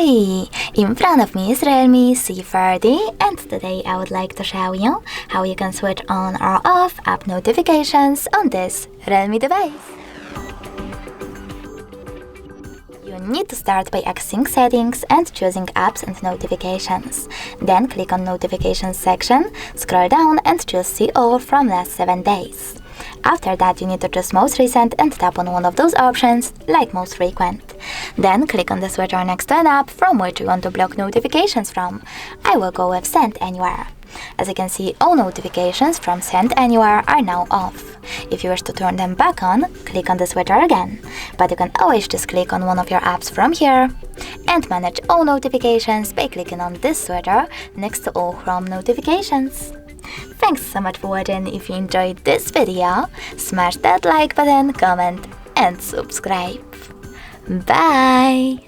Hi! In front of me is REALME C30, and today I would like to show you how you can switch on or off app notifications on this REALME device. You need to start by accessing settings and choosing apps and notifications. Then click on notifications section, scroll down and choose see all from last 7 days. After that, you need to choose most recent and tap on one of those options, like most frequent. Then click on the switcher next to an app from which you want to block notifications from. I will go with Send Anywhere. As you can see, all notifications from Send Anywhere are now off. If you wish to turn them back on, click on the switcher again. But you can always just click on one of your apps from here and manage all notifications by clicking on this switcher next to all Chrome notifications. Thanks so much for watching. If you enjoyed this video, smash that like button, comment and subscribe. Bye!